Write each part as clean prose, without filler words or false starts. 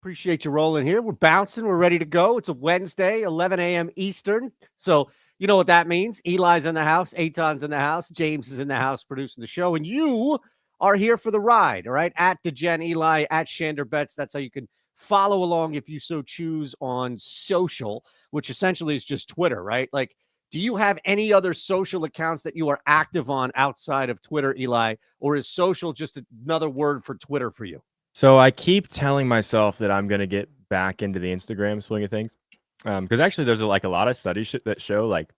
Appreciate you rolling here. We're bouncing. We're ready to go. It's a Wednesday, 11 a.m. Eastern. So you know what that means. Eli's in the house. Eytan's in the house. James is in the house producing the show. And you are here for the ride, all right? At DeGen Eli, at Shander Bets. That's how you can follow along if you so choose on social, which essentially is just Twitter, right? Like, do you have any other social accounts that you are active on outside of Twitter, Eli? Or is social just another word for Twitter for you? So I keep telling myself that I'm going to get back into the Instagram swing of things. Because actually there's like a lot of studies that show like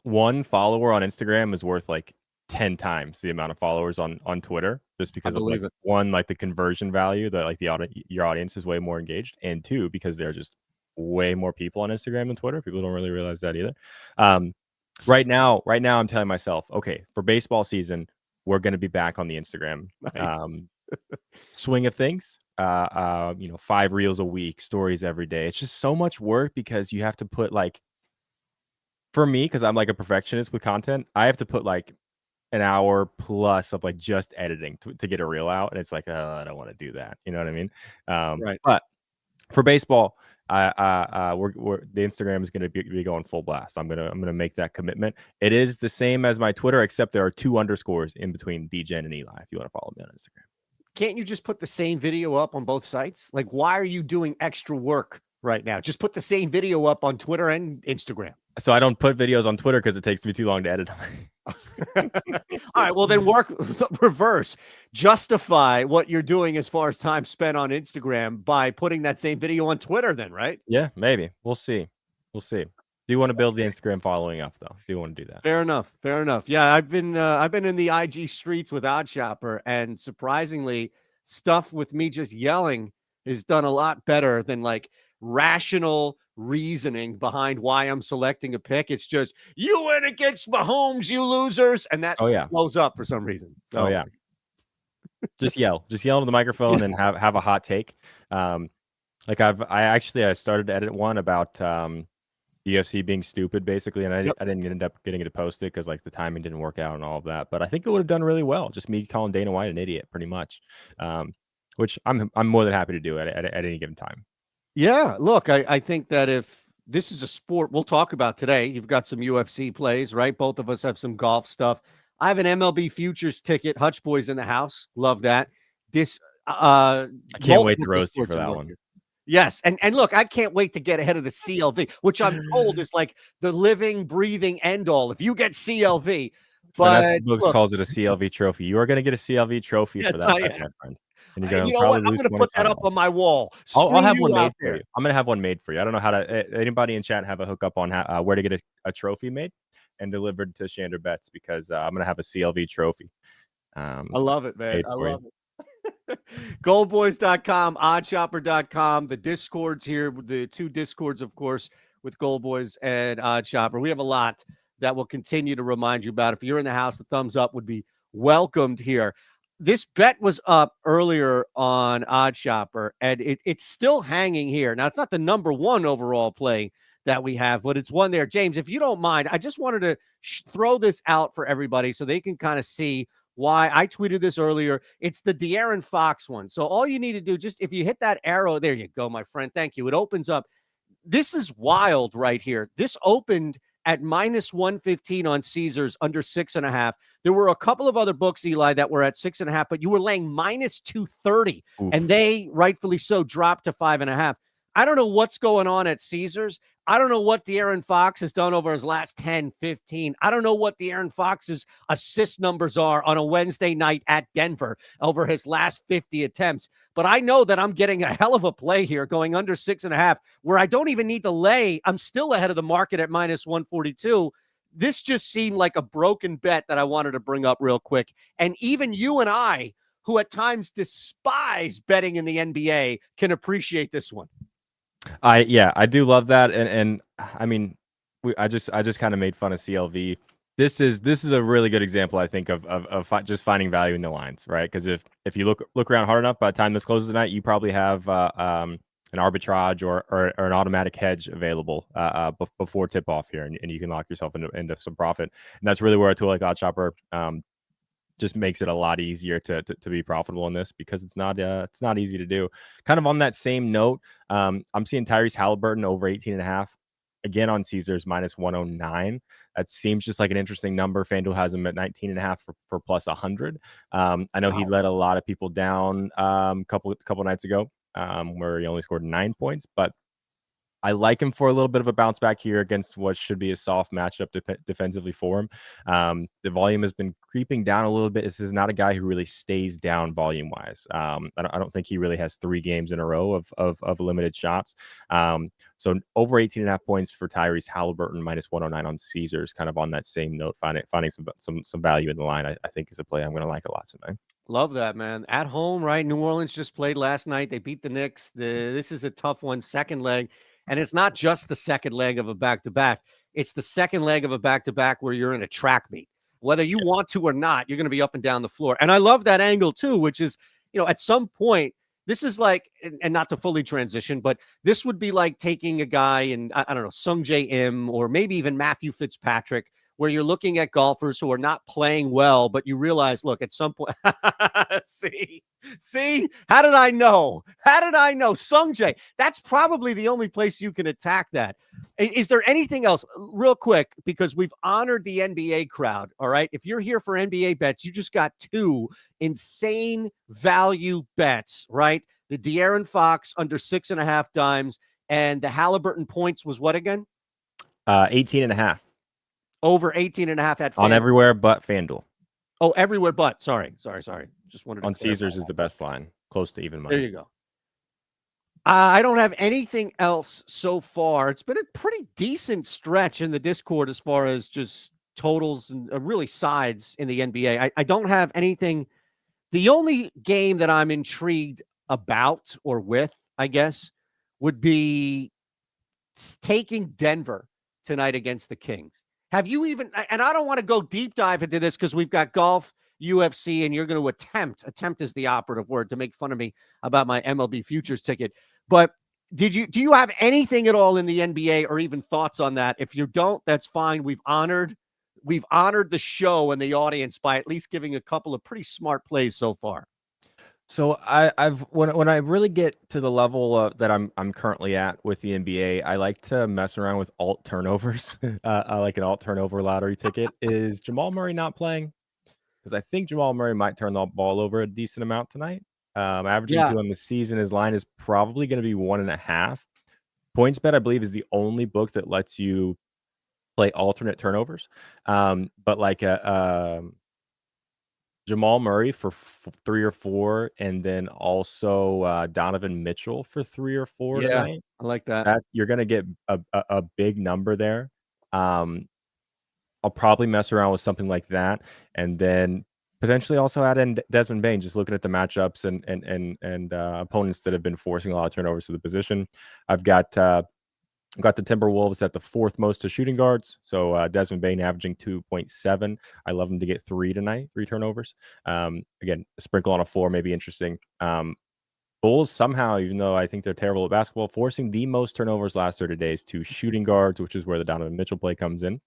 one follower on Instagram is worth like 10 times the amount of followers on Twitter, just because of like, one, like the conversion value, that like your audience is way more engaged, and two, because there are just way more people on Instagram than Twitter. People don't really realize that either. Right now I'm telling myself, okay, for baseball season, we're going to be back on the Instagram swing of things. 5 reels a week, stories every day. It's just so much work because you have to put like, for me, because I'm like a perfectionist with content, I have to put like an hour plus of like just editing to get a reel out, and it's like, I don't want to do that. You know what I mean? Right. But for baseball, the Instagram is going to be going full blast. I'm gonna make that commitment. It is the same as my Twitter, except there are 2 underscores in between DJen and Eli. If you want to follow me on Instagram, can't you just put the same video up on both sites? Like, why are you doing extra work right now? Just put the same video up on Twitter and Instagram. So I don't put videos on Twitter because it takes me too long to edit. All right, well then work reverse. Justify what you're doing as far as time spent on Instagram by putting that same video on Twitter then, right? Yeah, maybe. We'll see. Do you want to build the Instagram following up though? Do you want to do that? Fair enough. Yeah, I've been in the IG streets with OddsShopper, and surprisingly, stuff with me just yelling is done a lot better than like rational reasoning behind why I'm selecting a pick. It's just, you went against Mahomes, you losers, and that blows up for some reason. So. Oh yeah. Just yell into the microphone and have a hot take. Like I started to edit one about the UFC being stupid, basically, and I didn't end up getting it to post it because like the timing didn't work out and all of that. But I think it would have done really well. Just me calling Dana White an idiot, pretty much, which I'm more than happy to do at any given time. Yeah, look, I think that if this is a sport we'll talk about today, you've got some UFC plays, right? Both of us have some golf stuff. I have an MLB futures ticket. Hutch Boy's in the house. Love that. This I can't wait to roast you for that one. Yes, and look, I can't wait to get ahead of the CLV, which I'm told is like the living, breathing end all. If you get CLV, but Books calls it a CLV trophy. You are going to get a CLV trophy for that, my friend. And you know what? I'm going to put that up on my wall. I'll have one made for you. I'm going to have one made for you. I don't know how to. Anybody in chat have a hookup on where to get a trophy made and delivered to Shander Bets, because I'm going to have a CLV trophy. I love it, man. I love it. Goldboys.com, oddshopper.com, the Discords here, the 2 Discords, of course, with Goldboys and OddsShopper. We have a lot that will continue to remind you about. If you're in the house, the thumbs up would be welcomed here. This bet was up earlier on OddsShopper, and it's still hanging here. Now, it's not the number 1 overall play that we have, but it's one there. James, if you don't mind, I just wanted to throw this out for everybody so they can kind of see why. I tweeted this earlier. It's the De'Aaron Fox one. So all you need to do, just if you hit that arrow, there you go, my friend. Thank you. It opens up. This is wild right here. This opened at -115 on Caesars, under 6.5. There were a couple of other books, Eli, that were at 6.5, but you were laying -230, and they rightfully so dropped to 5.5. I don't know what's going on at Caesars. I don't know what De'Aaron Fox has done over his last 10, 15. I don't know what De'Aaron Fox's assist numbers are on a Wednesday night at Denver over his last 50 attempts. But I know that I'm getting a hell of a play here going under 6.5, where I don't even need to lay. I'm still ahead of the market at -142. This just seemed like a broken bet that I wanted to bring up real quick. And even you and I, who at times despise betting in the NBA, can appreciate this one. I do love that, and I mean, I just kind of made fun of CLV. This is a really good example, I think, of just finding value in the lines, right? Because if you look around hard enough, by the time this closes tonight, you probably have an arbitrage or an automatic hedge available before tip off here, and you can lock yourself into some profit. And that's really where a tool like OddsShopper just makes it a lot easier to be profitable in this because it's not easy to do. Kind of on that same note, I'm seeing Tyrese Halliburton over 18.5 again on Caesars minus 109. That seems just like an interesting number. FanDuel has him at 19.5 for plus 100. I know he let a lot of people down couple nights ago where he only scored 9 points, but I like him for a little bit of a bounce back here against what should be a soft matchup defensively for him. The volume has been creeping down a little bit. This is not a guy who really stays down volume wise. I don't think he really has 3 games in a row of limited shots. So over 18.5 points for Tyrese Halliburton minus 109 on Caesars. Kind of on that same note, finding some value in the line. I think is a play I'm going to like a lot tonight. Love that, man. At home, right? New Orleans just played last night. They beat the Knicks. This is a tough one, second leg. And it's not just the second leg of a back-to-back. It's the second leg of a back-to-back where you're in a track meet. Whether you want to or not, you're going to be up and down the floor. And I love that angle, too, which is, at some point, this is like, and not to fully transition, but this would be like taking a guy and, I don't know, Sung J M or maybe even Matthew Fitzpatrick, where you're looking at golfers who are not playing well, but you realize, look, at some point, see, how did I know? Sung Jae, that's probably the only place you can attack that. Is there anything else real quick? Because we've honored the NBA crowd. All right. If you're here for NBA bets, you just got 2 insane value bets, right? The De'Aaron Fox under 6.5 dimes and the Halliburton points was what again? 18.5. Over 18.5 at FanDuel. On everywhere but FanDuel. Oh, everywhere but. Sorry. Just wanted to on Caesars is the best line, close to even money. There you go. I don't have anything else so far. It's been a pretty decent stretch in the Discord as far as just totals and really sides in the NBA. I don't have anything. The only game that I'm intrigued about or with, I guess, would be taking Denver tonight against the Kings. Have you even, and I don't want to go deep dive into this because we've got golf, UFC, and you're going to attempt is the operative word to make fun of me about my MLB futures ticket. But do you have anything at all in the NBA or even thoughts on that? If you don't, that's fine. We've honored the show and the audience by at least giving a couple of pretty smart plays so far. So when I really get to the level that I'm currently at with the NBA, I like to mess around with alt turnovers. I like an alt turnover lottery ticket. Is Jamal Murray not playing? Because I think Jamal Murray might turn the ball over a decent amount tonight. Averaging 2 on the season, his line is probably going to be 1.5. PointsBet, I believe, is the only book that lets you play alternate turnovers. But like Jamal Murray for 3 or 4, and then also Donovan Mitchell for 3 or 4 tonight. I like that. You're going to get a big number there. I'll probably mess around with something like that, and then potentially also add in Desmond Bane. Just looking at the matchups and opponents that have been forcing a lot of turnovers to the position. I've got the Timberwolves at the 4th most to shooting guards. So Desmond Bane averaging 2.7. I love him to get 3 tonight, 3 turnovers. Again, a sprinkle on a 4 may be interesting. Bulls somehow, even though I think they're terrible at basketball, forcing the most turnovers last 30 days to shooting guards, which is where the Donovan Mitchell play comes in.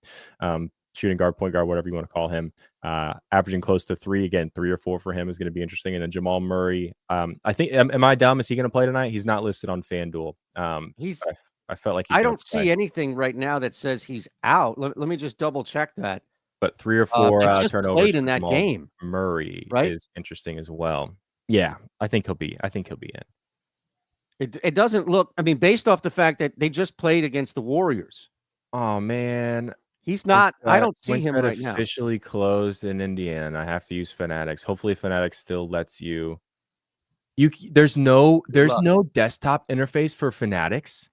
Shooting guard, point guard, whatever you want to call him, averaging close to 3. Again, 3 or 4 for him is going to be interesting. And then Jamal Murray, I think, am I dumb? Is he going to play tonight? He's not listed on FanDuel. I felt like I don't see anything right now that says he's out. Let me just double check that. But 3 or 4 turnovers played in that Jamal game. Murray right? is interesting as well. Yeah, I think he'll be in. It doesn't look. I mean, based off the fact that they just played against the Warriors. Oh man, he's not. I don't see him right now. Officially closed in Indiana. I have to use Fanatics. Hopefully, Fanatics still lets you. There's no desktop interface for Fanatics.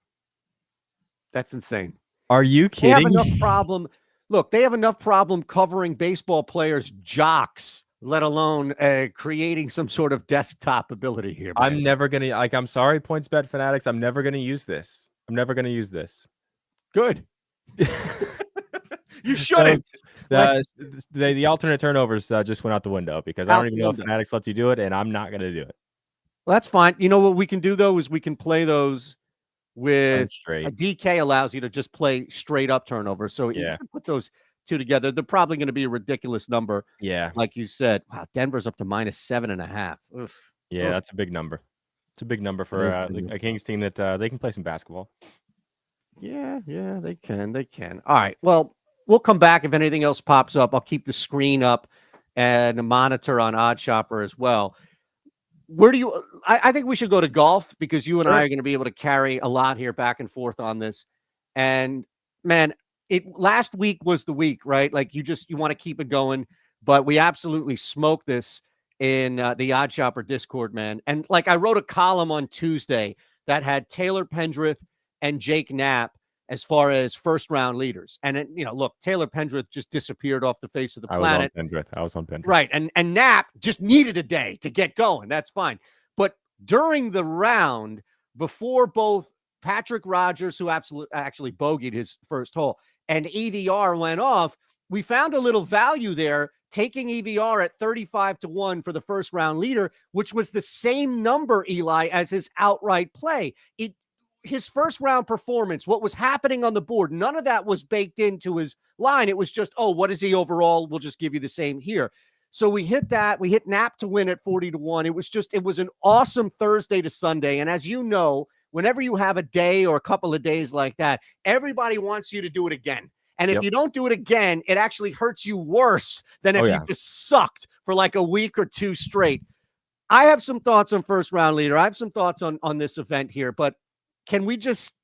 That's insane. Are you kidding? They have enough problem. Look, they have enough problem covering baseball players' jocks, let alone creating some sort of desktop ability here. Man. I'm never gonna I'm sorry, PointsBet Fanatics. I'm never gonna use this. Good. You shouldn't. The alternate turnovers just went out the window because I don't even know if Fanatics lets you do it, and I'm not gonna do it. Well, that's fine. You know what we can do though is we can play those with a DK allows you to just play straight up turnovers. So you can put those two together, they're probably going to be a ridiculous number. Yeah. Like you said, wow, Denver's up to -7.5. Oof. Yeah, Oof. that's a big number. It's a big number for a Kings team that they can play some basketball. Yeah, they can. They can. All right. Well, we'll come back if anything else pops up. I'll keep the screen up and monitor on Odd Shopper as well. Where do you I think we should go to golf because you and I are going to be able to carry a lot here back and forth on this. And man, last week was the week, right? Like you want to keep it going, but we absolutely smoked this in the Odd Shopper Discord, man. And like I wrote a column on Tuesday that had Taylor Pendrith and Jake Knapp as far as first round leaders. And it, look, Taylor Pendrith just disappeared off the face of the planet. I was on Pendrith. Right. And Knapp just needed a day to get going. That's fine. But during the round, before both Patrick Rogers, who actually bogeyed his first hole, and EVR went off, we found a little value there, taking EVR at 35-1 for the first round leader, which was the same number, Eli, as his outright play. His first round performance, what was happening on the board, none of that was baked into his line. It was just, what is he overall? We'll just give you the same here. So we hit that. We hit Knapp to win at 40-1. It was an awesome Thursday to Sunday. And as you know, whenever you have a day or a couple of days like that, everybody wants you to do it again. And if you don't do it again, it actually hurts you worse than if you just sucked for like a week or two straight. I have some thoughts on first round leader. I have some thoughts on this event here, but can we just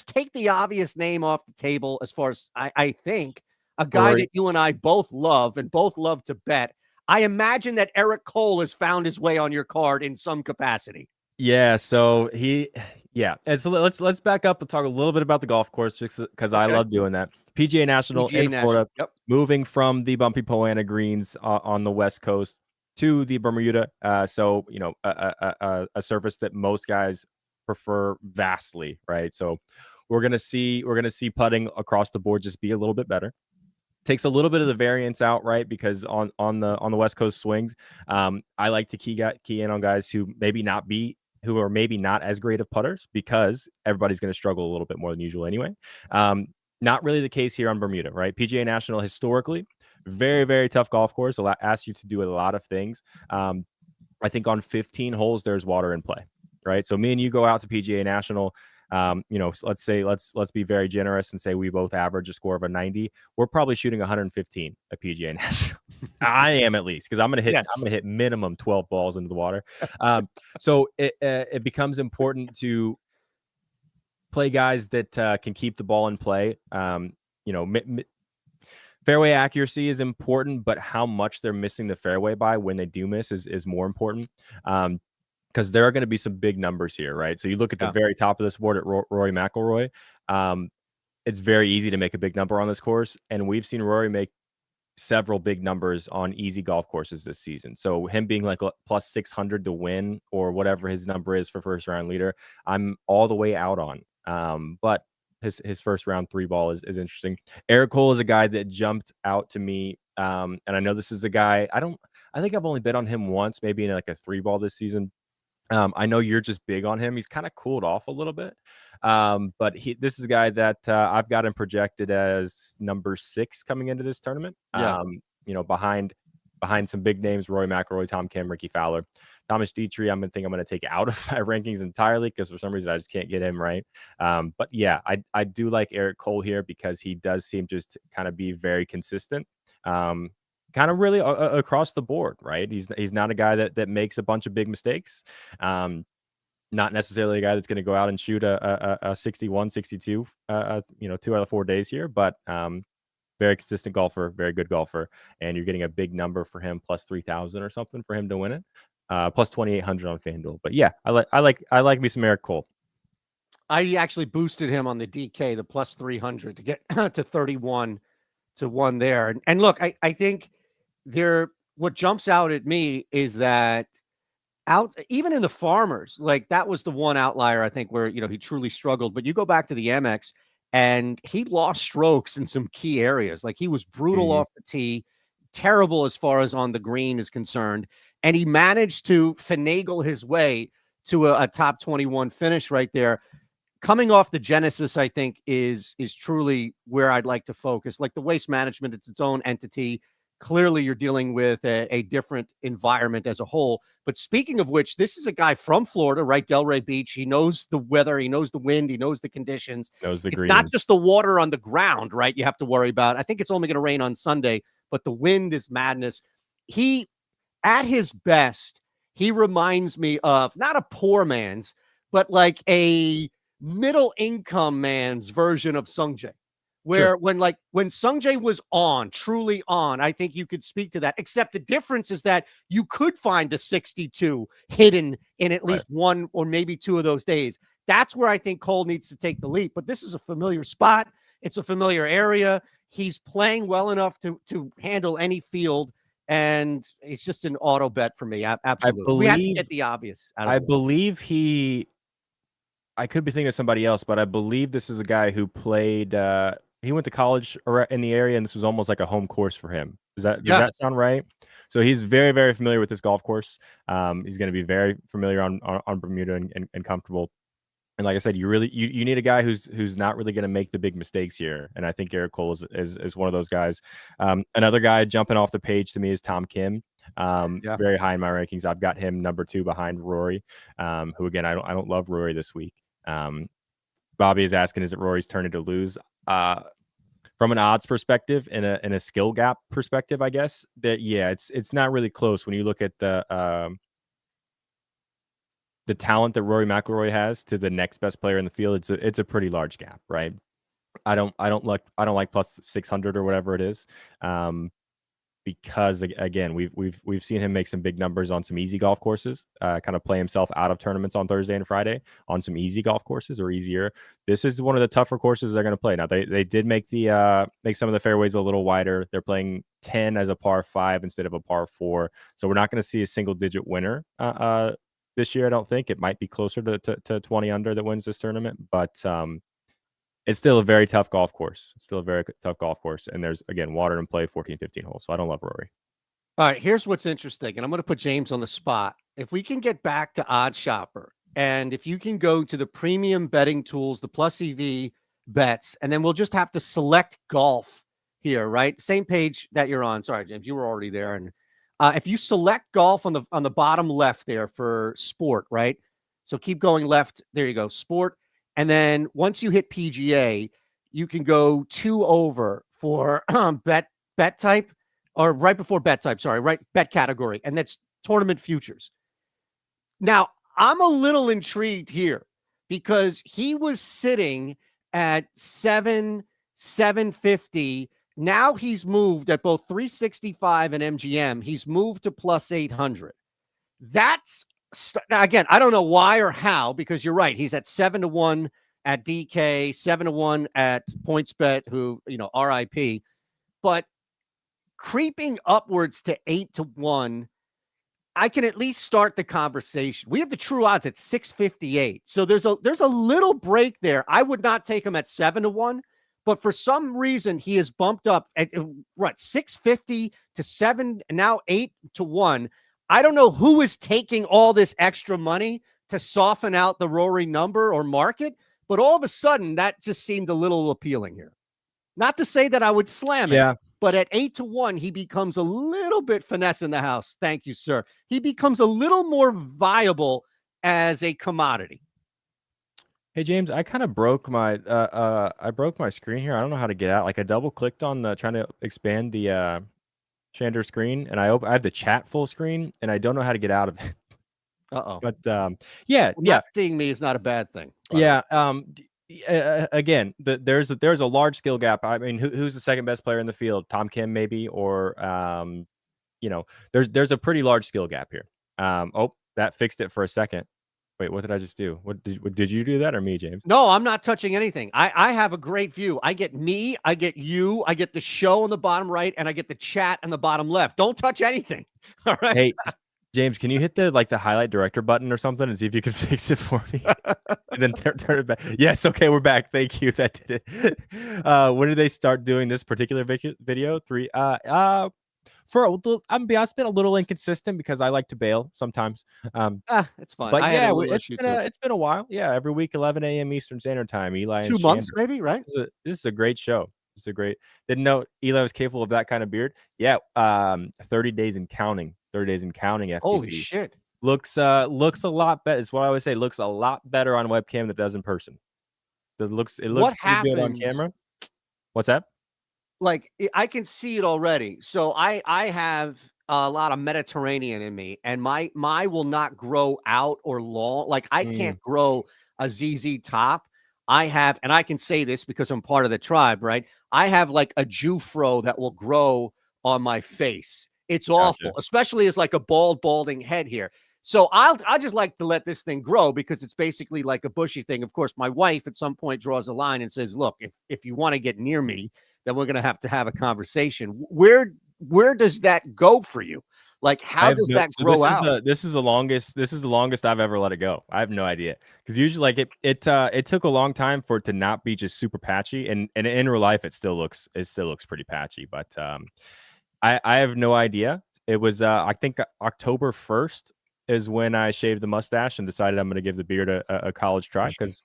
take the obvious name off the table as far as I think a guy that you and I both love and both love to bet? I imagine that Eric Cole has found his way on your card in some capacity. Yeah. So and so let's back up and talk a little bit about the golf course just because I love doing that. PGA National in Florida, moving from the bumpy Poana greens on the West Coast to the Bermuda. So a surface that most guys prefer vastly, right? So we're gonna see putting across the board just be a little bit better. Takes a little bit of the variance out, right? Because on the West Coast swings, I like to key in on guys who are maybe not as great of putters because everybody's going to struggle a little bit more than usual anyway. Not really the case here on Bermuda, right? PGA National historically, very, very tough golf course. Asks you to do a lot of things. I think on 15 holes, there's water in play. Right. So me and you go out to PGA National, let's be very generous and say we both average a score of a 90. We're probably shooting 115 at PGA National. I am at least, because I'm going to hit minimum 12 balls into the water. So it becomes important to play guys that can keep the ball in play. Fairway accuracy is important, but how much they're missing the fairway by when they do miss is more important. Because there are going to be some big numbers here, right? So you look at the very top of this board at Rory McIlroy. It's very easy to make a big number on this course, and we've seen Rory make several big numbers on easy golf courses this season. So him being like plus 600 to win or whatever his number is for first round leader, I'm all the way out on. But his first round 3 ball is interesting. Eric Cole is a guy that jumped out to me, and I know this is a guy I think I've only bet on him once, maybe in like a 3 ball this season. I know you're just big on him. He's kind of cooled off a little bit. But this is a guy that I've got him projected as number 6 coming into this tournament. Behind some big names, Rory McIlroy, Tom Kim, Ricky Fowler. Thomas Dietrich, I'm going to take out of my rankings entirely because for some reason I just can't get him right. But yeah, I do like Eric Cole here because he does seem just to kind of be very consistent. Kind of really across the board, right? He's not a guy that makes a bunch of big mistakes. Not necessarily a guy that's going to go out and shoot a 61, 62, 2 out of 4 days here, but very consistent golfer, very good golfer, and you're getting a big number for him, plus 3,000 or something for him to win it, plus 2,800 on FanDuel. But yeah, I like me some Eric Cole. I actually boosted him on the DK, the plus 300 to get to 31-1 there. And look, I think what jumps out at me is that even in the Farmers, like that was the one outlier, I think, where, he truly struggled. But you go back to the Amex and he lost strokes in some key areas. Like he was brutal off the tee, terrible as far as on the green is concerned. And he managed to finagle his way to a top 21 finish right there. coming off the Genesis, I think is truly where I'd like to focus. Like the waste management, it's its own entity. Clearly, you're dealing with a different environment as a whole. But speaking of which, this is a guy from Florida, right? Delray Beach. He knows the weather. He knows the wind. He knows the conditions. Knows the it's greens. not just the water on the ground, right? You have to worry about. I think it's only going to rain on Sunday, but the wind is madness. He, at his best, he reminds me of not a poor man's, but like a middle income man's version of Sungjae. Where Sure. when Sungjae was truly on, I think you could speak to that. Except the difference is that you could find a 62 hidden in at least one or maybe two of those days. That's where I think Cole needs to take the leap. But this is a familiar spot. It's a familiar area. He's playing well enough to handle any field. And it's just an auto bet for me. Absolutely. We have to get the obvious out of the believe I could be thinking of somebody else, but I believe this is a guy who played he went to college in the area, and this was almost like a home course for him. Does that sound right? So he's very, very familiar with this golf course. He's going to be very familiar on Bermuda and comfortable. And like I said, you need a guy who's not really going to make the big mistakes here. And I think Garrett Cole is one of those guys. Another guy jumping off the page to me is Tom Kim. Very high in my rankings. I've got him number 2 behind Rory, who again I don't love Rory this week. Bobby is asking, is it Rory's turn to lose? From an odds perspective and a skill gap perspective, I guess that it's not really close when you look at the talent that Rory McIlroy has to the next best player in the field. It's a pretty large gap, right? I don't like plus 600 or whatever it is. Because again, we've seen him make some big numbers on some easy golf courses, kind of play himself out of tournaments on Thursday and Friday on some easy golf courses or easier. This is one of the tougher courses they're going to play. Now they did make some of the fairways a little wider. They're playing 10 as a par 5 instead of a par 4. So we're not going to see a single digit winner this year. I don't think. It might be closer to 20 under that wins this tournament, but it's still a very tough golf course. And there's, again, water in play, 14, 15 holes. So I don't love Rory. All right, here's what's interesting. And I'm going to put James on the spot. If we can get back to Odd Shopper, and if you can go to the premium betting tools, the Plus EV bets, and then we'll just have to select golf here, right? Same page that you're on. Sorry, James, you were already there. And if you select golf on the bottom left there for sport, right? So keep going left. There you go, sport. And then once you hit PGA, you can go 2 over for bet type, or right before bet type, right, bet category, and that's tournament futures. Now, I'm a little intrigued here because he was sitting at 750. Now he's moved at both 365 and MGM. He's moved to plus 800. That's, now, again, I don't know why or how, because you're right. He's at 7-1 at DK, 7-1 at PointsBet, who, RIP. But creeping upwards to 8-1, I can at least start the conversation. We have the true odds at 658. So there's a little break there. I would not take him at 7-1, but for some reason he is bumped up at 650 to 7, and now 8-1. I don't know who is taking all this extra money to soften out the Rory number or market, but all of a sudden that just seemed a little appealing here. Not to say that I would slam it, but at 8-1, he becomes a little bit finesse in the house. Thank you, sir. He becomes a little more viable as a commodity. Hey James, I kind of broke my screen here. I don't know how to get out. Like I double clicked on trying to expand the Shander screen, and I have the chat full screen, and I don't know how to get out of it. But not seeing me is not a bad thing. Again, there's a large skill gap. I mean, who's the second best player in the field? Tom Kim maybe, or there's a pretty large skill gap here. That fixed it for a second. Wait, what did I just do? What did you do that or me, James? No, I'm not touching anything. I have a great view. I get me, I get you, I get the show on the bottom right, and I get the chat on the bottom left. Don't touch anything. All right. Hey, James, can you hit the highlight director button or something and see if you can fix it for me? And then turn it back. Yes, okay, we're back. Thank you. That did it. When did they start doing this particular video? I'm be honest, it's been a little inconsistent because I like to bail sometimes. It's fine. But I had yeah, a little issue too. it's been a while. Yeah, every week, 11 a.m. Eastern Standard Time. Eli and 2 months, Shander. maybe, right? This is a great show. This is a great. Didn't know Eli was capable of that kind of beard. Yeah, 30 days and counting. 30 days and counting. FTP. Holy shit! Looks a lot better. It's what I always say. Looks a lot better on webcam than it does in person. It looks What pretty good on happened? camera. What's that? Like I can see it already. So I have a lot of Mediterranean in me, and my will not grow out or long. Like I can't grow a ZZ top. I have, and I can say this because I'm part of the tribe, right? I have like a Jufro that will grow on my face. It's awful, Gotcha. especially as like a balding head here. So I just like to let this thing grow because it's basically like a bushy thing. Of course, my wife at some point draws a line and says, "Look, if you want to get near me, then we're going to have a conversation." Where does that go for you? Like, how does that grow out? This is the longest I've ever let it go. I have no idea because usually like it took a long time for it to not be just super patchy, and in real life it still looks pretty patchy. But I have no idea. It was I think October 1st is when I shaved the mustache and decided I'm going to give the beard a college try because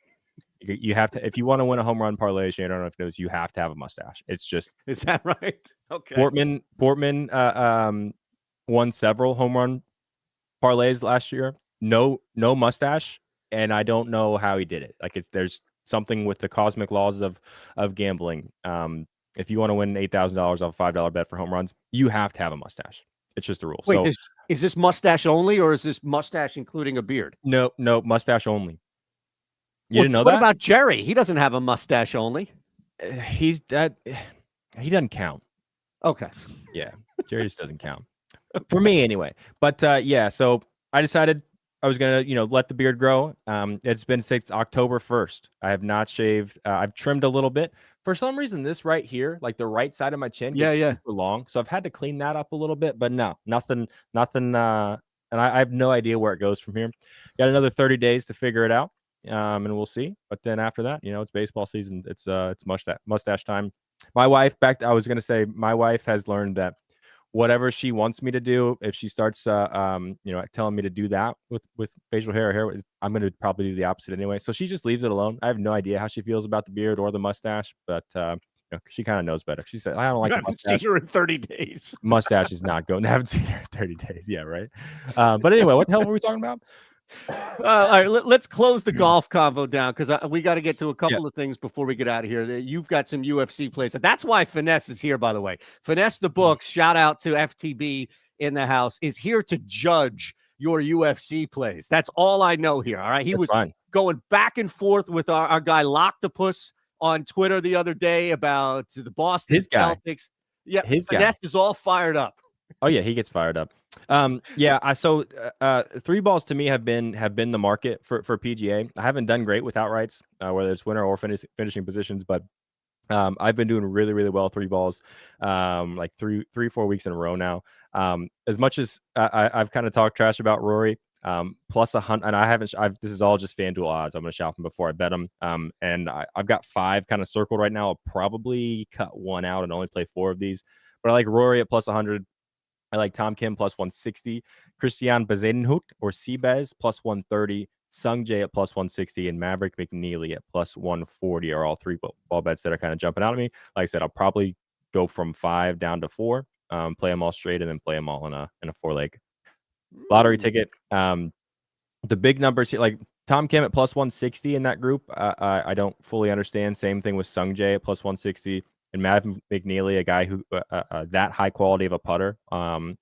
you have to, if you want to win a home run parlay, Shane, I don't know if you know this, you have to have a mustache. It's just, is that right? Okay. Portman won several home run parlays last year. No mustache, and I don't know how he did it. Like there's something with the cosmic laws of gambling. If you want to win $8,000 off a $5 bet for home runs, you have to have a mustache. It's just a rule. Wait, So is this mustache only, or is this mustache including a beard? no, mustache only. You didn't know what that? about Jerry? He doesn't have a mustache only. He's that. He doesn't count. Okay. Yeah, Jerry just doesn't count for me anyway. But yeah, so I decided I was gonna, let the beard grow. It's been since October 1st. I have not shaved. I've trimmed a little bit. For some reason, this right here, like the right side of my chin, gets super long. So I've had to clean that up a little bit. But no, nothing. And I have no idea where it goes from here. Got another 30 days to figure it out. And we'll see. But then after that, it's baseball season. It's mustache time. My wife, I was gonna say, my wife has learned that whatever she wants me to do, if she starts telling me to do that with facial hair, I'm gonna probably do the opposite anyway. So she just leaves it alone. I have no idea how she feels about the beard or the mustache, but she kind of knows better. She said, "I don't like the mustache." Seen her in 30 days. Mustache is not going. I haven't seen her in 30 days. Yeah, right. But anyway, what the hell were we talking about? All right, let's close the golf convo down because we got to get to a couple of things before we get out of here. You've got some UFC plays. That's why Finesse is here, by the way. Finesse the Books, shout out to FTB in the house, is here to judge your UFC plays. That's all I know here, all right? He was going back and forth with our guy Loctopus on Twitter the other day about the Boston Celtics. Yeah, Finesse is all fired up. Oh yeah, he gets fired up. So three balls to me have been the market for PGA. I haven't done great with outrights, whether it's winner or finishing positions, but I've been doing really, really well. Three balls, like 4 weeks in a row now. As much as I've kind of talked trash about Rory, plus 100, and this is all just FanDuel odds. I'm going to shop them before I bet them. And I've got 5 kind of circled right now. I'll probably cut one out and only play 4 of these, but I like Rory at plus 100. I like Tom Kim plus 160, Christian Bezuidenhout or Seabez plus 130, Sung Jae at plus 160, and Maverick McNeely at plus 140 are all 3 ball bets that are kind of jumping out at me. Like I said, I'll probably go from 5 down to 4, play them all straight, and then play them all in a 4-leg lottery ticket. The big numbers here, like Tom Kim at plus 160 in that group, I don't fully understand. Same thing with Sung Jae at plus 160. And Matt McNeely, a guy who that high quality of a putter on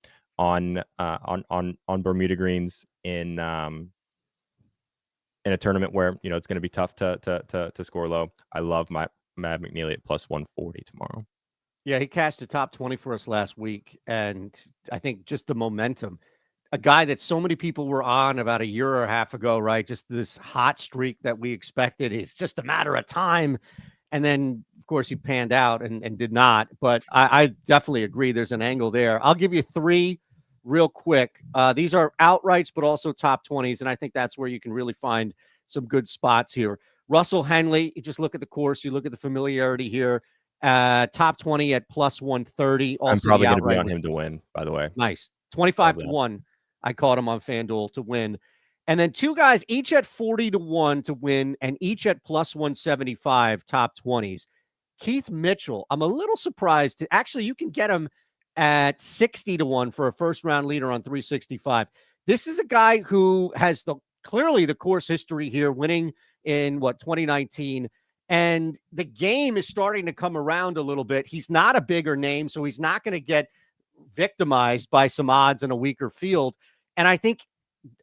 Bermuda greens in a tournament where it's going to be tough to score low. I love Matt McNeely at plus 140 tomorrow. Yeah, he cashed the top 20 for us last week, and I think just the momentum. A guy that so many people were on about a year or a half ago, right? Just this hot streak that we expected. It's just a matter of time. And then, of course, he panned out and did not. But I definitely agree. There's an angle there. I'll give you 3 real quick. These are outrights, but also top 20s. And I think that's where you can really find some good spots here. Russell Henley, you just look at the course. You look at the familiarity here. Top 20 at plus 130. Also, I'm probably the going to be outright on him to win, by the way. nice 25-1. I caught him on FanDuel to win. And then two guys each at 40-1 to win and each at plus 175 top 20s. Keith Mitchell, I'm a little surprised. Actually, you can get him at 60-1 for a first round leader on 365. This is a guy who has clearly the course history here, winning in 2019. And the game is starting to come around a little bit. He's not a bigger name, so he's not going to get victimized by some odds in a weaker field. And I think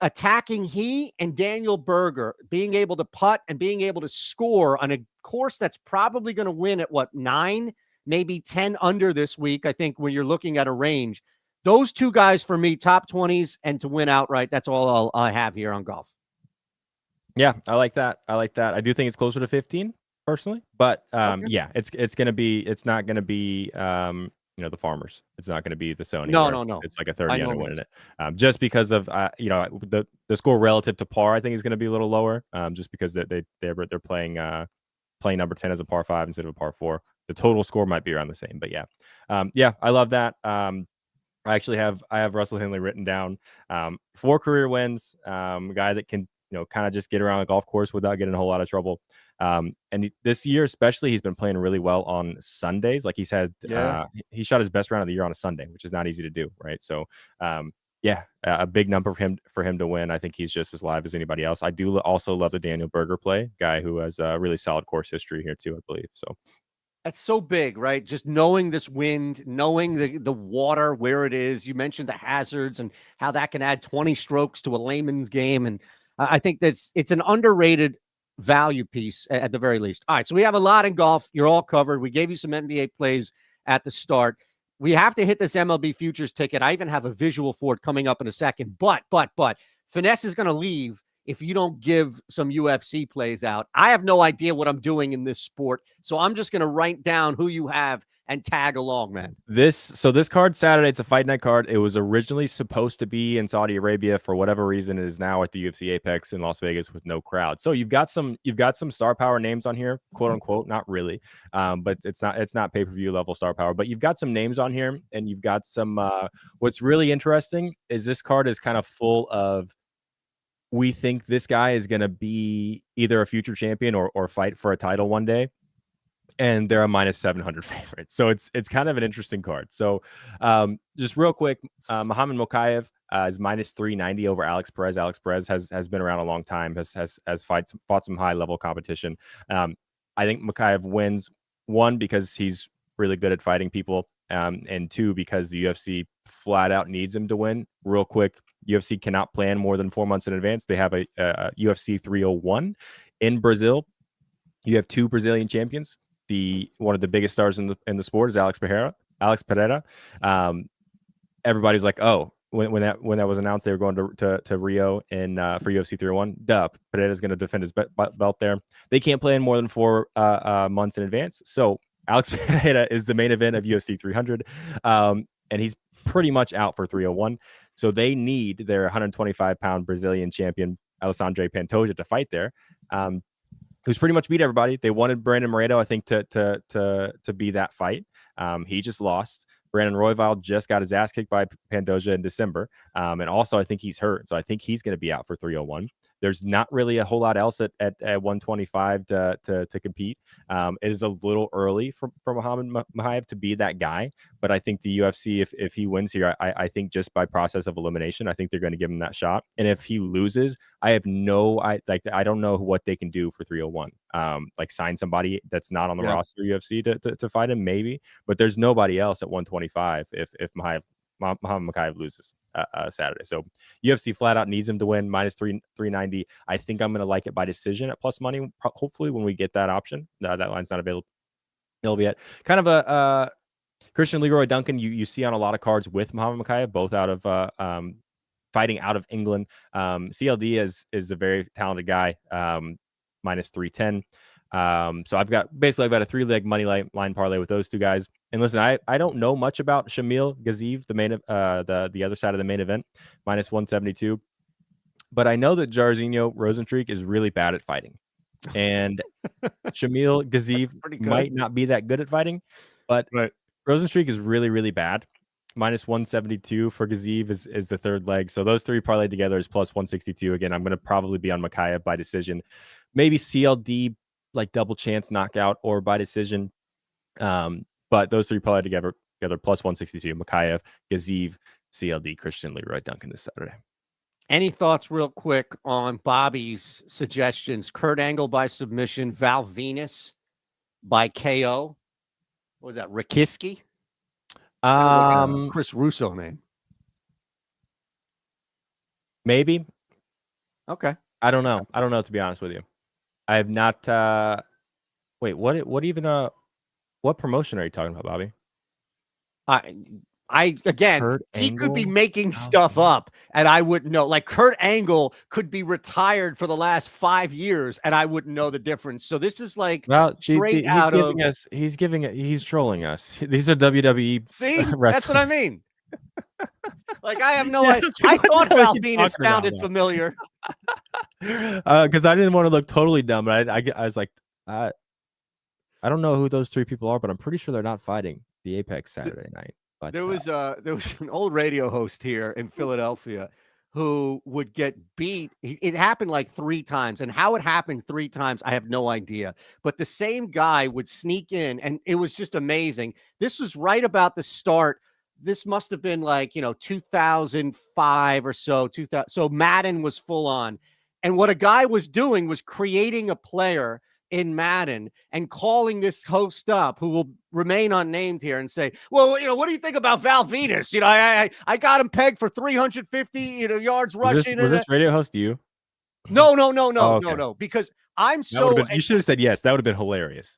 attacking he and Daniel Berger, being able to putt and being able to score on a course that's probably going to win at 9, maybe 10 under this week. I think when you're looking at a range, those two guys for me, top 20s and to win outright. That's all I have here on golf. Yeah, I like that. I do think it's closer to 15 personally, but Okay. yeah, it's not going to be the Farmers. It's not going to be the Sony. No. It's like a 30 under winning it. Just because of the score relative to par, I think is going to be a little lower. Just because they're playing number 10 as a par 5 instead of a par 4. The total score might be around the same, but yeah, I love that. I have Russell Henley written down. 4 career wins. Guy that can kind of just get around a golf course without getting a whole lot of trouble. And this year, especially, he's been playing really well on Sundays. Like he shot his best round of the year on a Sunday, which is not easy to do. Right. So, a big number for him to win. I think he's just as live as anybody else. I do also love the Daniel Berger play, guy who has a really solid course history here too, I believe. So that's so big, right? Just knowing this wind, knowing the water, where it is. You mentioned the hazards and how that can add 20 strokes to a layman's game. And I think it's an underrated value piece at the very least. All right, so we have a lot in golf. You're all covered. We gave you some NBA plays at the start. We have to hit this MLB futures ticket. I even have a visual for it coming up in a second. But Finesse is going to leave if you don't give some UFC plays out. I have no idea what I'm doing in this sport, so I'm just going to write down who you have and tag along, man. This card Saturday, it's a fight night card. It was originally supposed to be in Saudi Arabia. For whatever reason, it is now at the UFC Apex in Las Vegas with no crowd. So you've got some star power names on here, quote unquote, not really, but it's not pay-per-view level star power. But you've got some names on here, and you've got some. What's really interesting is this card is kind of full of. We think this guy is going to be either a future champion or fight for a title one day. And they're a minus 700 favorite. So it's kind of an interesting card. So just real quick, Muhammad Mokaev is minus 390 over Alex Perez. Alex Perez has been around a long time, has fought some high level competition. I think Mokaev wins, 1, because he's really good at fighting people, and 2, because the UFC flat out needs him to win. Real quick, UFC cannot plan more than 4 months in advance. They have a UFC 301 in Brazil. You have 2 Brazilian champions. One of the biggest stars in the sport is Alex Pereira. Everybody's like, oh, when that was announced they were going to Rio and for UFC 301, Pereira's going to defend his belt there. They can't plan more than 4 months in advance. So Alex Pereira is the main event of UFC 300, and he's pretty much out for 301. So they need their 125-pound Brazilian champion Alexandre Pantoja to fight there. Who's pretty much beat everybody. They wanted Brandon Moreno, I think, to be that fight. He just lost. Brandon Royval just got his ass kicked by Pantoja in December. And also, I think he's hurt. So I think he's going to be out for 301. There's not really a whole lot else at 125 to compete. It is a little early for Muhammad Mokaev to be that guy. But I think the UFC, if he wins here, I think just by process of elimination, I think they're going to give him that shot. And if he loses, I don't know what they can do for 301. Like sign somebody that's not on the roster UFC to fight him, maybe. But there's nobody else at 125 if Muhammad Mokaev loses Saturday. So UFC flat out needs him to win, minus 390. I think I'm going to like it by decision at plus money. Hopefully when we get that option. That line's not available yet. Kind of a Christian Leroy Duncan you see on a lot of cards with Muhammad Mokaev, both out of fighting out of England. CLD is a very talented guy, minus 310. So I've got a 3-leg money line parlay with those two guys. And listen, I don't know much about Shamil Gaziev, the other side of the main event, minus 172. But I know that Jairzinho Rozenstruik is really bad at fighting. And Shamil Gaziev might not be that good at fighting, but Rosenstreich is really, really bad. Minus 172 for Gaziev is the third leg. So those three parlayed together is plus 162. Again, I'm going to probably be on Makayev by decision. Maybe CLD, like double chance knockout or by decision. But those three parlayed together plus 162. Makayev, Gaziev, CLD, Christian Leroy Duncan this Saturday. Any thoughts real quick on Bobby's suggestions? Kurt Angle by submission, Val Venus by KO. What was that? Rakiski? Like Chris Russo name. Maybe. Okay. I don't know. I don't know, to be honest with you. I have not wait, what promotion are you talking about, Bobby? He could be making stuff up and I wouldn't know. Like Kurt Angle could be retired for the last 5 years and I wouldn't know the difference. So this is like he's trolling us. These are WWE. See, that's what I mean. Like I have no idea. I thought Val Venus sounded familiar. Because I didn't want to look totally dumb, but I was like, I don't know who those three people are, but I'm pretty sure they're not fighting the Apex Saturday night. But there was an old radio host here in Philadelphia who would get beat. It happened like 3 times, and how it happened 3 times, I have no idea. But the same guy would sneak in, and it was just amazing. This was right about the start. This must have been like 2005 or so. 2000. So Madden was full on, and what a guy was doing was creating a player in Madden and calling this host up, who will remain unnamed here, and say, well, what do you think about Val Venus? I got him pegged for 350, yards rushing. Was this radio host you? No, because I'm you should have said yes. That would have been hilarious.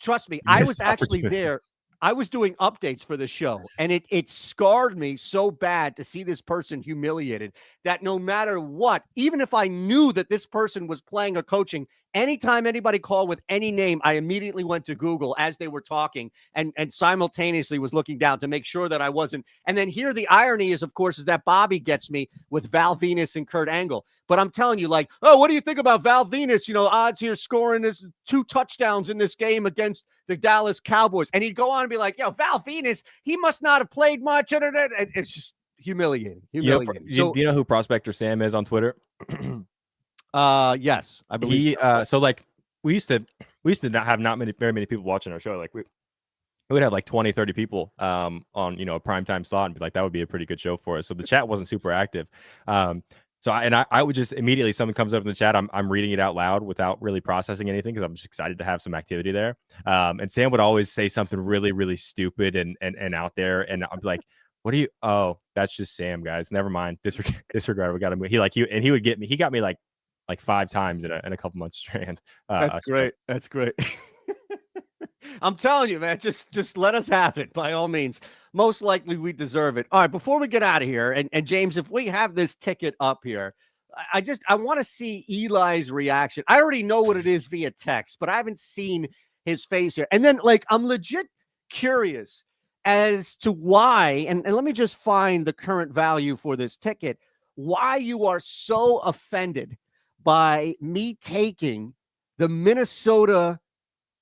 Trust me, I was actually there. I was doing updates for the show, and it scarred me so bad to see this person humiliated that no matter what, even if I knew that this person was playing or coaching, anytime anybody called with any name, I immediately went to Google as they were talking and simultaneously was looking down to make sure that I wasn't. And then here the irony is, of course, is that Bobby gets me with Val Venus and Kurt Angle. But I'm telling you, like, oh, what do you think about Val Venus? Odds here scoring this 2 touchdowns in this game against the Dallas Cowboys. And he'd go on and be like, Val Venus, he must not have played much. And it's just humiliating. Do you know who Prospector Sam is on Twitter? Yes, I believe so. Like we used to not have very many people watching our show. Like we would have like 20, 30 people on a primetime slot, and be like, that would be a pretty good show for us. So the chat wasn't super active. I would just immediately, someone comes up in the chat, I'm reading it out loud without really processing anything because I'm just excited to have some activity there. And Sam would always say something really, really stupid and out there, and I'm like, what are you? Oh, that's just Sam, guys. Never mind. Disregard. We got him. He would get me. He got me like 5 times in a couple months strand. That's great. That's great. I'm telling you, man, just let us have it by all means. Most likely we deserve it. All right, before we get out of here, and James, if we have this ticket up here, I want to see Eli's reaction. I already know what it is via text, but I haven't seen his face here. And then, like, I'm legit curious as to why, and let me just find the current value for this ticket, why you are so offended by me taking the Minnesota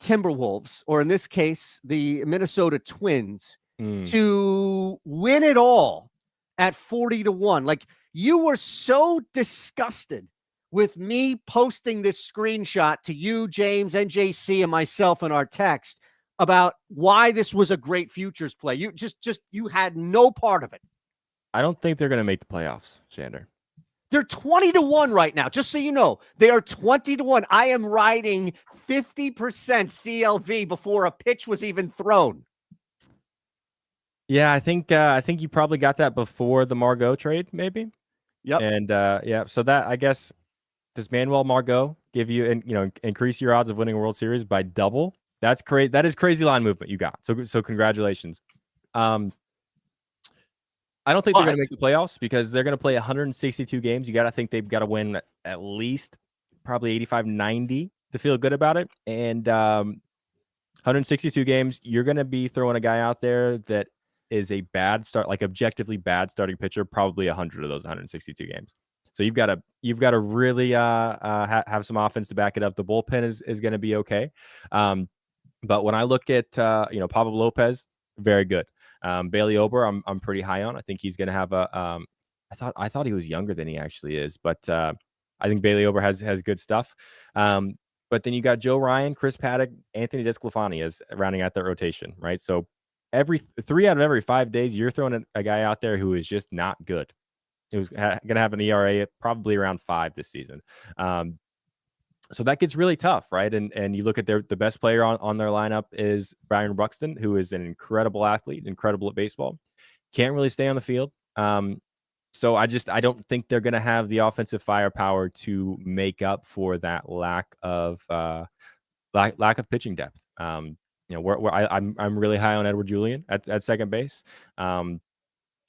Timberwolves, or in this case, the Minnesota Twins, to win it all at 40-1. Like, you were so disgusted with me posting this screenshot to you, James, NJC, and myself in our text about why this was a great futures play. You you had no part of it. I don't think they're going to make the playoffs, Shander. They're 20-1 right now. Just so you know, they are 20-1. I am riding 50% CLV before a pitch was even thrown. Yeah, I think you probably got that before the Margot trade, maybe. Yep. And so that, I guess, does Manuel Margot give you increase your odds of winning a World Series by double? That's crazy. That is crazy line movement you got. So congratulations. I don't think they're going to make the playoffs because they're going to play 162 games. You got to think they've got to win at least probably 85, 90 to feel good about it. And 162 games, you're going to be throwing a guy out there that is a bad start, like objectively bad starting pitcher, probably 100 of those 162 games. So you've got to really have some offense to back it up. The bullpen is going to be okay. But when I look at Pablo Lopez, very good. Bailey Ober, I'm pretty high on. I think he's going to have a. I thought he was younger than he actually is, but I think Bailey Ober has good stuff. But then you got Joe Ryan, Chris Paddock, Anthony DeSclafani as rounding out that rotation, right? So every 3 out of every 5 days, you're throwing a guy out there who is just not good. Who's going to have an ERA probably around 5 this season. So that gets really tough, right? And you look at the best player on their lineup is Brian Buxton, who is an incredible athlete, incredible at baseball. Can't really stay on the field. So I don't think they're going to have the offensive firepower to make up for that lack of pitching depth. I'm really high on Edward Julian at second base.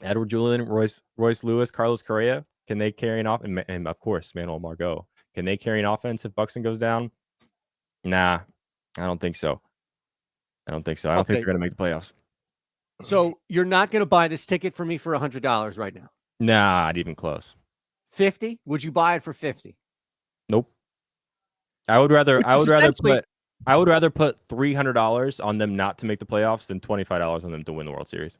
Edward Julian, Royce Lewis, Carlos Correa, can they carry an off? And of course, Manuel Margot. Can they carry an offense if Buxton goes down? Nah, I don't think so. I don't think they're going to make the playoffs. So you're not going to buy this ticket for me for $100 right now? Nah, not even close. 50? Would you buy it for 50? Nope. I would rather put $300 on them not to make the playoffs than $25 on them to win the World Series.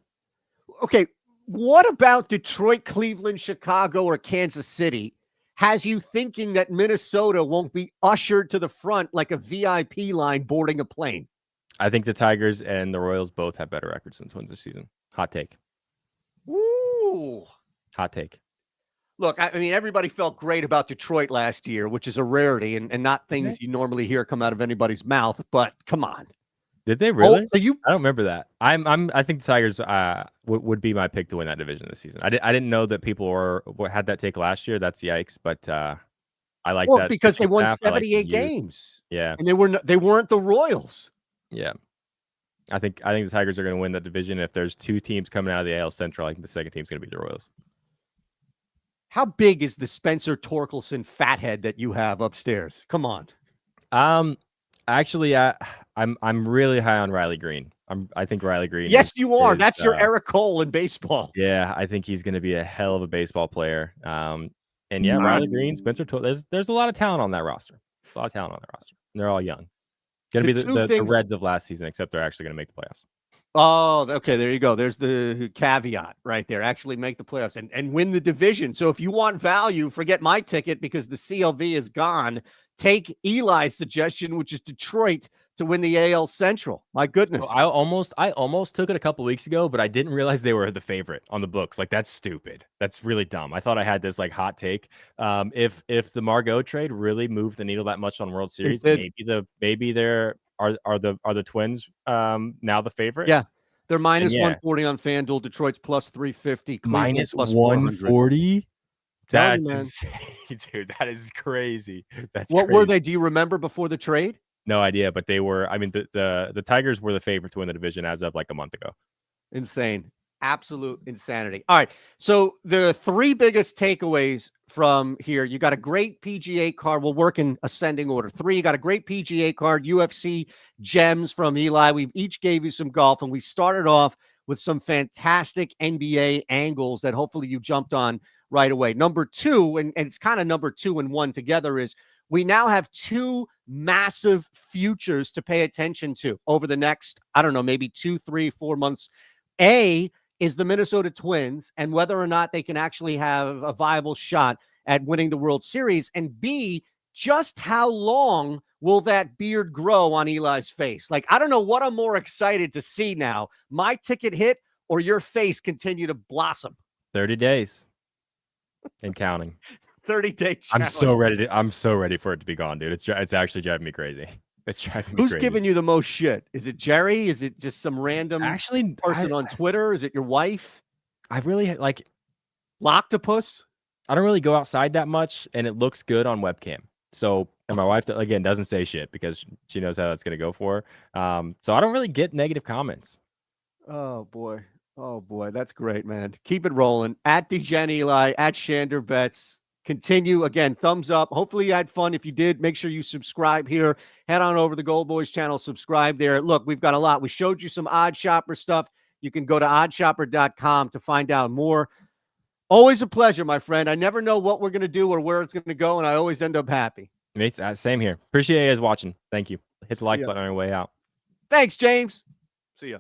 Okay, what about Detroit, Cleveland, Chicago, or Kansas City has you thinking that Minnesota won't be ushered to the front like a VIP line boarding a plane? I think the Tigers and the Royals both have better records than Twins this season. Hot take. Ooh. Hot take. Look, I mean, everybody felt great about Detroit last year, which is a rarity and not things you normally hear come out of anybody's mouth, but come on. Did they really? I don't remember that. I think the Tigers would be my pick to win that division this season. I didn't know that people had that take last year. That's yikes, but I like that because they won 78 games. Yeah, and they weren't the Royals. Yeah, I think the Tigers are going to win that division. If there's 2 teams coming out of the AL Central, I think the second team's going to be the Royals. How big is the Spencer Torkelson fathead that you have upstairs? Come on. Actually, I'm really high on Riley Green. I think Riley Green. Yes, you are. That's your Eric Cole in baseball. Yeah, I think he's going to be a hell of a baseball player. And yeah, Riley Green, Spencer. There's a lot of talent on that roster. A lot of talent on that roster. And they're all young. Going to be the Reds of last season, except they're actually going to make the playoffs. Oh, okay. There you go. There's the caveat right there. Actually make the playoffs and win the division. So if you want value, forget my ticket because the CLV is gone. Take Eli's suggestion, which is Detroit to win the AL Central. My goodness. I almost took it a couple weeks ago, but I didn't realize they were the favorite on the books. Like, that's stupid. That's really dumb. I thought I had this like hot take. If the Margot trade really moved the needle that much on World Series, maybe they're are the Twins now the favorite? Yeah. They're minus 140 on FanDuel. Detroit's plus 350. Minus 140? That's insane, dude. That is crazy. What were they? Do you remember before the trade? No idea, but they were. I mean, the Tigers were the favorite to win the division as of like a month ago. Insane. Absolute insanity. All right. So the 3 biggest takeaways from here: you got a great PGA card. We'll work in ascending order. 3, you got a great PGA card, UFC gems from Eli. We each gave you some golf, and we started off with some fantastic NBA angles that hopefully you jumped on right away. Number 2, and it's kind of number 2 and 1 together, is we now have 2 massive futures to pay attention to over the next, I don't know, maybe 2, 3, 4 months. A is the Minnesota Twins and whether or not they can actually have a viable shot at winning the World Series. And B, just how long will that beard grow on Eli's face? Like, I don't know what I'm more excited to see now, my ticket hit or your face continue to blossom. 30 days and counting. 30-day challenge. I'm so ready for it to be gone, dude. It's actually driving me crazy. It's driving me Who's crazy. giving you the most shit? Is it Jerry? Is it just some random person on Twitter? Is it your wife? I really like Loctopus. I don't really go outside that much, and it looks good on webcam. So, and my wife again doesn't say shit because she knows how that's going to go for her. So I don't really get negative comments. Oh boy, that's great, man. Keep it rolling. At DGen Eli, at Shander Bets. Continue again. Thumbs up. Hopefully you had fun. If you did, make sure you subscribe here. Head on over to the Gold Boys channel. Subscribe there. Look, we've got a lot. We showed you some Odd Shopper stuff. You can go to oddshopper.com to find out more. Always a pleasure, my friend. I never know what we're going to do or where it's going to go, and I always end up happy. Same here. Appreciate you guys watching. Thank you. Hit the like button on your way out. Thanks, James. See ya.